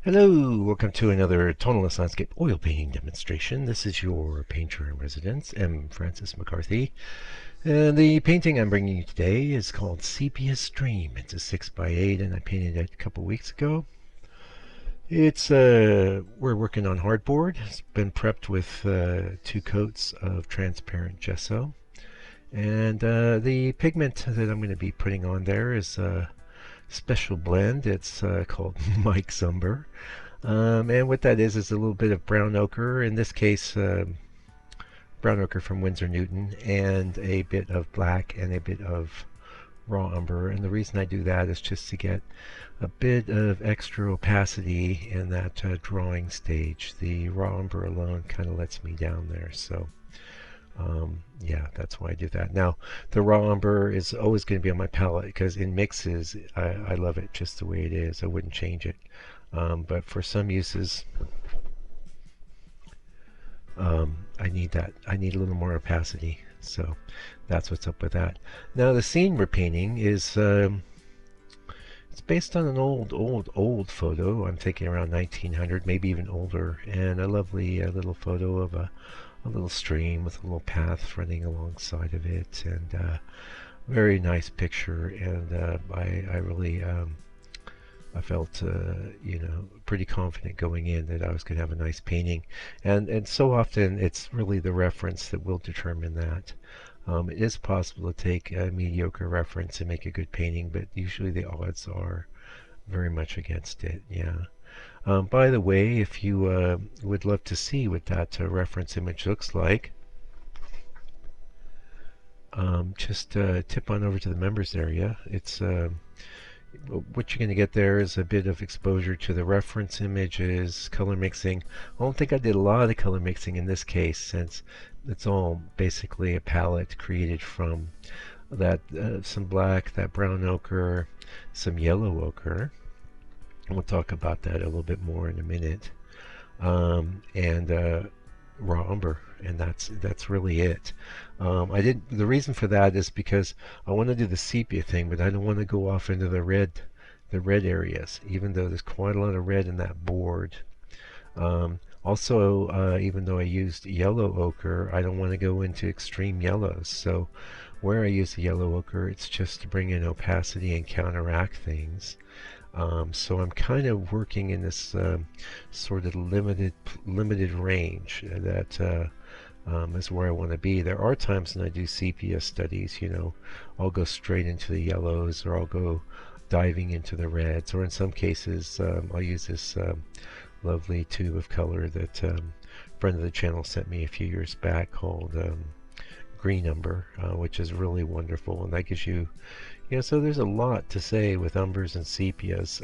Hello, welcome to another tonalist landscape oil painting demonstration. This is your painter in residence, M. Francis McCarthy. And the painting I'm bringing you today is called Sepia Stream. It's a 6x8 and I painted it a couple weeks ago. We're working on hardboard. It's been prepped with 2 coats of transparent gesso. And the pigment that I'm going to be putting on there is a special blend. It's called Mike Zumber. And what that is a little bit of brown ochre, in this case brown ochre from Winsor Newton, and a bit of black and a bit of raw umber. And the reason I do that is just to get a bit of extra opacity in that drawing stage. The raw umber alone kind of lets me down there, so yeah, that's why I do that. Now, the raw umber is always going to be on my palette because in mixes, I love it just the way it is. I wouldn't change it. But for some uses, I need that. I need a little more opacity. So that's what's up with that. Now, the scene we're painting is it's based on an old photo. I'm thinking around 1900, maybe even older, and a lovely little photo of a little stream with a little path running alongside of it, and very nice picture. And I really I felt pretty confident going in that I was going to have a nice painting, and so often it's really the reference that will determine that. It is possible to take a mediocre reference and make a good painting, but usually the odds are very much against it. Yeah. By the way, if you would love to see what that reference image looks like, just tip on over to the members area. It's what you're going to get there is a bit of exposure to the reference images, color mixing. I don't think I did a lot of color mixing in this case, since it's all basically a palette created from that some black, that brown ochre, some yellow ochre. We'll talk about that a little bit more in a minute. And raw umber, and that's really it. I didn't. The reason for that is because I want to do the sepia thing, but I don't want to go off into the red areas, even though there's quite a lot of red in that board. Also, even though I used yellow ochre, I don't want to go into extreme yellows. So where I use the yellow ochre, it's just to bring in opacity and counteract things. So I'm kind of working in this sort of limited range that is where I want to be. There are times when I do sepia studies, I'll go straight into the yellows, or I'll go diving into the reds, or in some cases I'll use this lovely tube of color that a friend of the channel sent me a few years back called green umber, which is really wonderful, and that gives you, so there's a lot to say with umbers and sepias.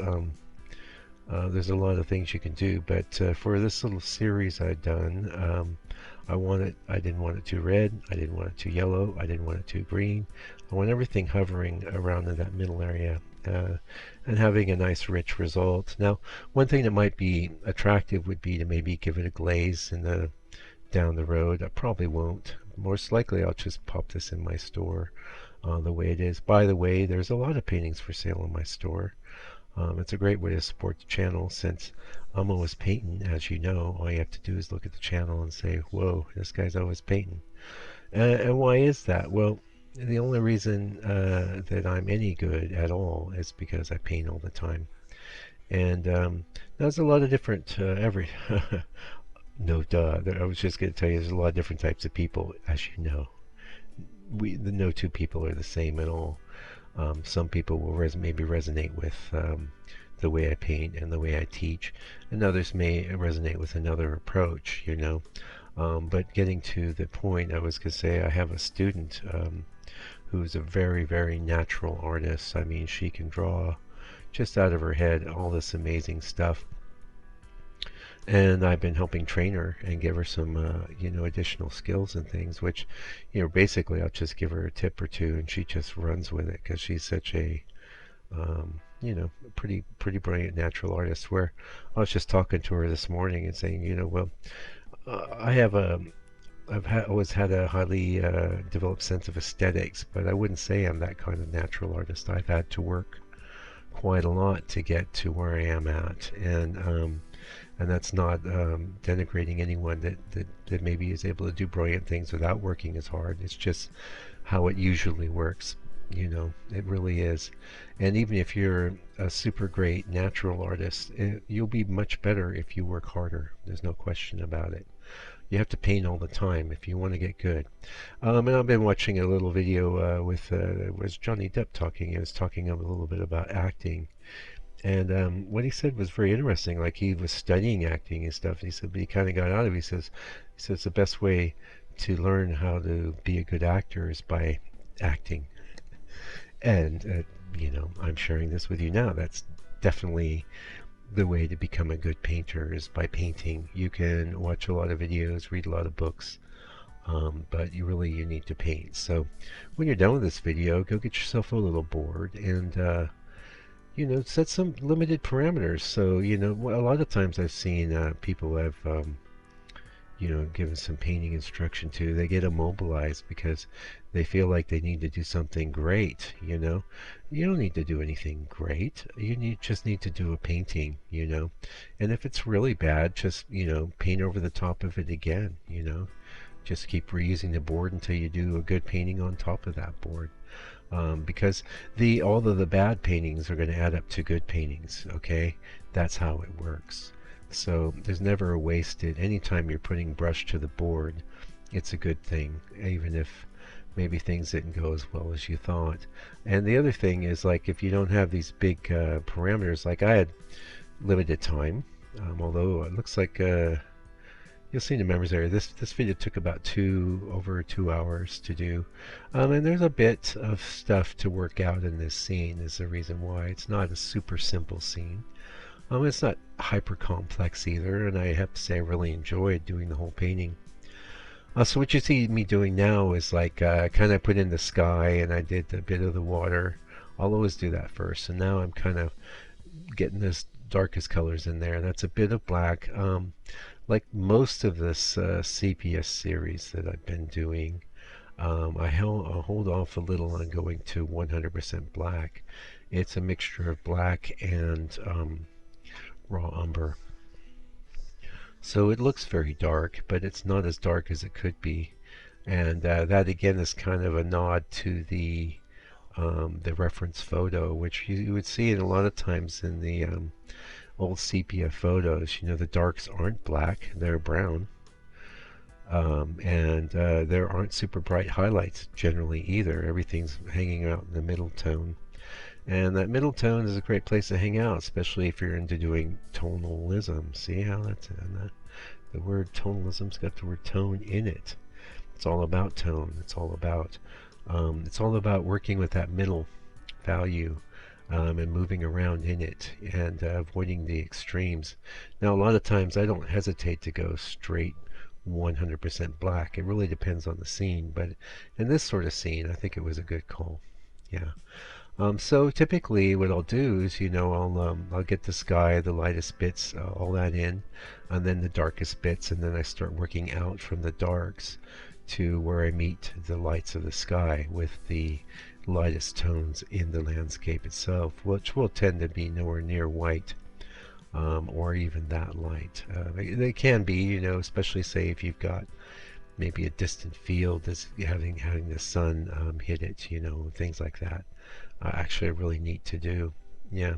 There's a lot of things you can do, but for this little series I've done, I didn't want it too red, I didn't want it too yellow, I didn't want it too green. I want everything hovering around in that middle area, and having a nice rich result. Now, one thing that might be attractive would be to maybe give it a glaze down the road. I probably won't. Most likely I'll just pop this in my store the way it is. By the way, there's a lot of paintings for sale in my store. It's a great way to support the channel, since I'm always painting. As you know, all you have to do is look at the channel and say, whoa, this guy's always painting. And why is that? Well, the only reason that I'm any good at all is because I paint all the time. And there's a lot of different no duh, I was just going to tell you, there's a lot of different types of people, as you know. The no two people are the same at all. Some people will maybe resonate with the way I paint and the way I teach, and others may resonate with another approach, but getting to the point, I was going to say, I have a student who's a very, very natural artist. I mean, she can draw just out of her head all this amazing stuff. And I've been helping train her and give her some, additional skills and things, which, basically I'll just give her a tip or two and she just runs with it, because she's such a, pretty brilliant natural artist. Where I was just talking to her this morning and saying, well, I've always had a highly developed sense of aesthetics, but I wouldn't say I'm that kind of natural artist. I've had to work quite a lot to get to where I am at, and that's not denigrating anyone that maybe is able to do brilliant things without working as hard. It's just how it usually works. It really is. And even if you're a super great natural artist, you'll be much better if you work harder. There's no question about it. You have to paint all the time if you want to get good. And I've been watching a little video with was Johnny Depp talking. He was talking a little bit about acting, and what he said was very interesting. Like he was studying acting and stuff. He said, but he kind of got out of it. He says the best way to learn how to be a good actor is by acting. And I'm sharing this with you now. That's definitely the way to become a good painter is by painting. You can watch a lot of videos, read a lot of books, but you need to paint. So when you're done with this video, go get yourself a little board and set some limited parameters. So a lot of times I've seen people have given some painting instruction to, they get immobilized because they feel like they need to do something great. You don't need to do anything great. Just need to do a painting. And if it's really bad, just paint over the top of it again. Just keep reusing the board until you do a good painting on top of that board. Because all of the bad paintings are going to add up to good paintings. Okay, that's how it works. So there's never a wasted. Anytime you're putting brush to the board, it's a good thing, even if maybe things didn't go as well as you thought. And the other thing is, like, if you don't have these big parameters, like I had limited time, although it looks like you'll see in the members area, this video took about over 2 hours to do, and there's a bit of stuff to work out in this scene. Is the reason why it's not a super simple scene. It's not hyper complex either, and I have to say I really enjoyed doing the whole painting. So what you see me doing now is like kind of put in the sky, and I did a bit of the water. I'll always do that first, and now I'm kind of getting this darkest colors in there. That's a bit of black. Like most of this Sepia series that I've been doing, I'll hold off a little on going to 100% black. It's a mixture of black and raw umber. So it looks very dark, but it's not as dark as it could be. And that again is kind of a nod to the reference photo, which you would see it a lot of times in the old sepia photos. The darks aren't black, they're brown. And there aren't super bright highlights generally either. Everything's hanging out in the middle tone. And that middle tone is a great place to hang out, especially if you're into doing tonalism. See how that's the word tonalism's got the word tone in it. It's all about tone. It's all about working with that middle value and moving around in it and avoiding the extremes. Now, a lot of times I don't hesitate to go straight 100% black. It really depends on the scene, but in this sort of scene, I think it was a good call. Yeah. So typically what I'll do is, I'll get the sky, the lightest bits, all that in, and then the darkest bits, and then I start working out from the darks to where I meet the lights of the sky with the lightest tones in the landscape itself, which will tend to be nowhere near white or even that light. They can be, especially say if you've got maybe a distant field that's having the sun hit it, things like that. Actually really neat to do. Yeah.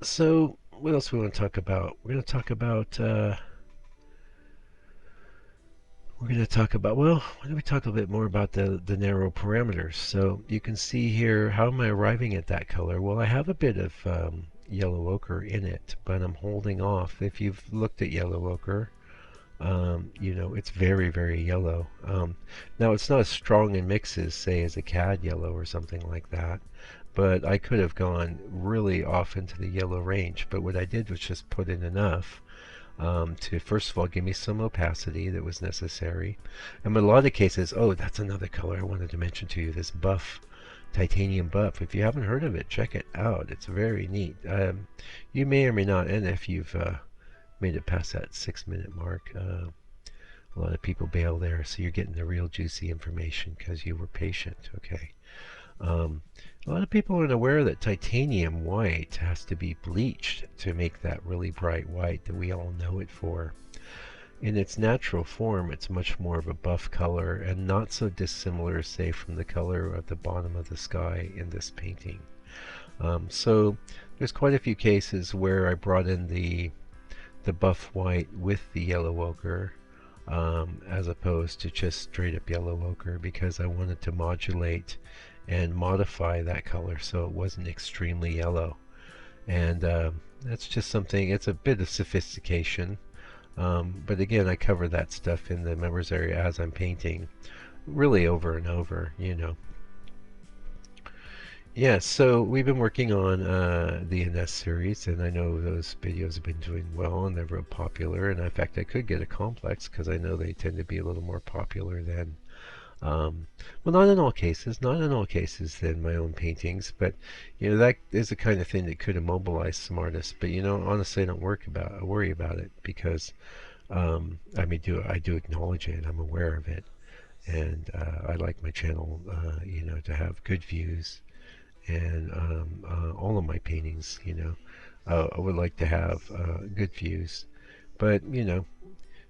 So what else we want to talk about? We're going to talk about well, why don't we talk a little bit more about the narrow parameters. So you can see here, how am I arriving at that color? Well, I have a bit of yellow ochre in it, but I'm holding off. If you've looked at yellow ochre, it's very, very yellow. Now, it's not as strong in mixes, say, as a cad yellow or something like that, but I could have gone really off into the yellow range. But what I did was just put in enough to, first of all, give me some opacity that was necessary. And in a lot of cases, oh, that's another color I wanted to mention to you, this buff, titanium buff. If you haven't heard of it, check it out. It's very neat. You may or may not, and if you've made it past that 6-minute mark. A lot of people bail there, so you're getting the real juicy information because you were patient. Okay. Um, a lot of people aren't aware that titanium white has to be bleached to make that really bright white that we all know it for. In its natural form, it's much more of a buff color and not so dissimilar, say, from the color at the bottom of the sky in this painting. So there's quite a few cases where I brought in the buff white with the yellow ochre, as opposed to just straight up yellow ochre, because I wanted to modulate and modify that color so it wasn't extremely yellow. And that's just something, it's a bit of sophistication. But again, I cover that stuff in the members area as I'm painting, really over and over, you know. Yeah, so we've been working on the NS series, and I know those videos have been doing well, and they're real popular. And in fact, I could get a complex because I know they tend to be a little more popular than, well, not in all cases, not in all cases than my own paintings, but you know that is the kind of thing that could immobilize some artists. But you know, honestly, I don't worry about it because I do acknowledge it. I'm aware of it, and I like my channel, you know, to have good views and all of my paintings, you know, I would like to have good views. But, you know,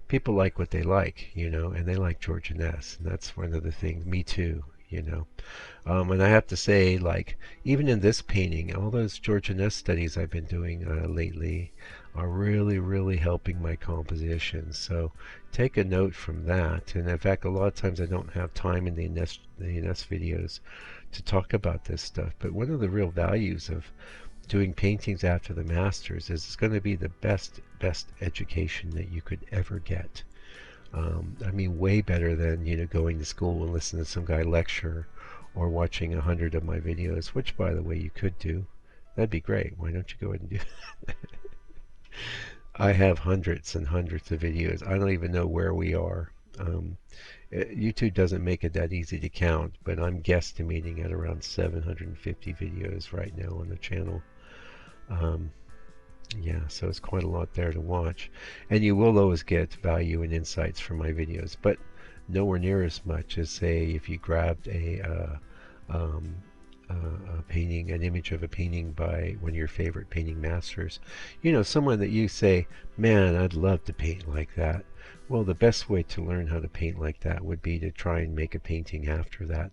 people like what they like, you know, and they like Georgia Ness, and that's one of the things, me too, you know. And I have to say, like, even in this painting, all those Georgia Ness studies I've been doing lately are really, really helping my composition. So take a note from that. And in fact, a lot of times I don't have time in the Ness videos to talk about this stuff. But one of the real values of doing paintings after the masters is it's going to be the best education that you could ever get. I mean, way better than, you know, going to school and listening to some guy lecture or watching 100 of my videos, which, by the way, you could do. That'd be great. Why don't you go ahead and do that? I have hundreds and hundreds of videos. I don't even know where we are. YouTube doesn't make it that easy to count, but I'm guesstimating at around 750 videos right now on the channel. Um, Yeah, so it's quite a lot there to watch. And you will always get value and insights from my videos, but nowhere near as much as, say, if you grabbed um, a painting, an image of a painting by one of your favorite painting masters. You know, someone that you say, man, I'd love to paint like that. Well, the best way to learn how to paint like that would be to try and make a painting after that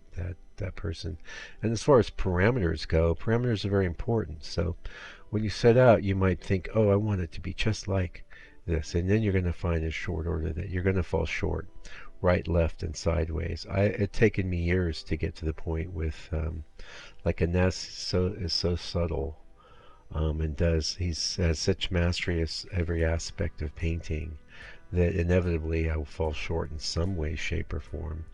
person. And as far as parameters go, parameters are very important. So when you set out, you might think, oh, I want it to be just like this. And then you're going to find in short order that you're going to fall short, right, left, and sideways. It's taken me years to get to the point with, like Ines is so subtle, and has such mastery of every aspect of painting that inevitably I will fall short in some way, shape, or form.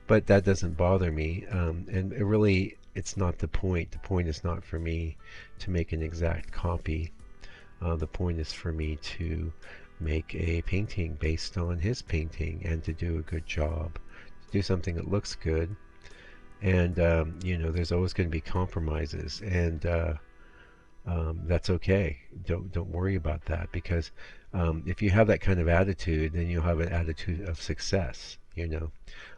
But that doesn't bother me, and it's not the point. The point is not for me to make an exact copy. The point is for me to make a painting based on his painting and to do a good job, to do something that looks good. And you know, there's always going to be compromises, and that's okay. Don't worry about that, because if you have that kind of attitude, then you'll have an attitude of success. You know.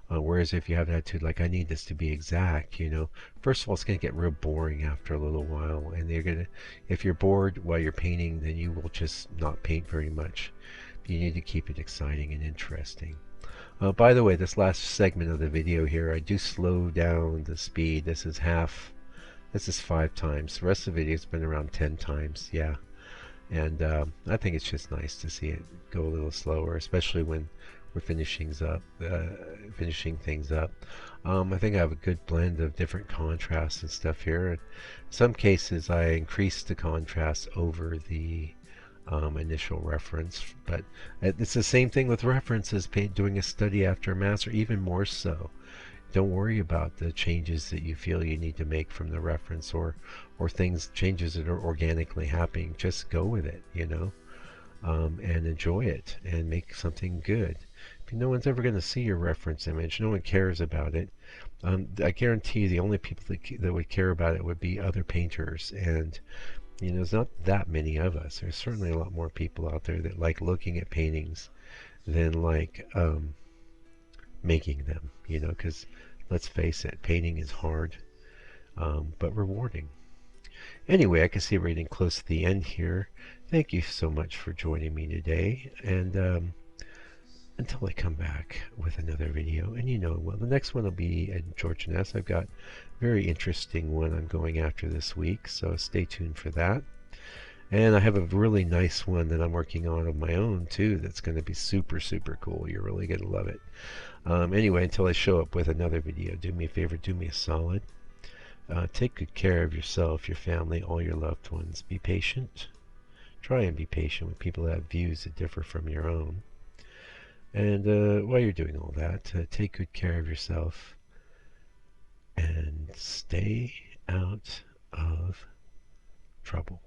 Whereas if you have an attitude like, I need this to be exact, you know, first of all, it's going to get real boring after a little while. And if you're bored while you're painting, then you will just not paint very much. You need to keep it exciting and interesting. By the way, this last segment of the video here, I do slow down the speed. This is 5 times. The rest of the video has been around 10 times, yeah. And I think it's just nice to see it go a little slower, especially when we're finishing things up. I think I have a good blend of different contrasts and stuff here. In some cases, I increase the contrast over the initial reference, but it's the same thing with references. Doing a study after a master, even more so. Don't worry about the changes that you feel you need to make from the reference, or changes that are organically happening. Just go with it, you know, and enjoy it and make something good. No one's ever going to see your reference image. No one cares about it. I guarantee you the only people that would care about it would be other painters. And, you know, there's not that many of us. There's certainly a lot more people out there that like looking at paintings than like making them, you know, because let's face it, painting is hard. but rewarding. Anyway, I can see we're getting close to the end here. Thank you so much for joining me today, and until I come back with another video, and well, the next one will be at George Ness. I've got a very interesting one I'm going after this week, so stay tuned for that. And I have a really nice one that I'm working on of my own too that's going to be super, super cool. You're really going to love it. Anyway, until I show up with another video, do me a favor, do me a solid. Take good care of yourself, your family, all your loved ones. Be patient. Try and be patient with people that have views that differ from your own. And while you're doing all that, take good care of yourself and stay out of trouble.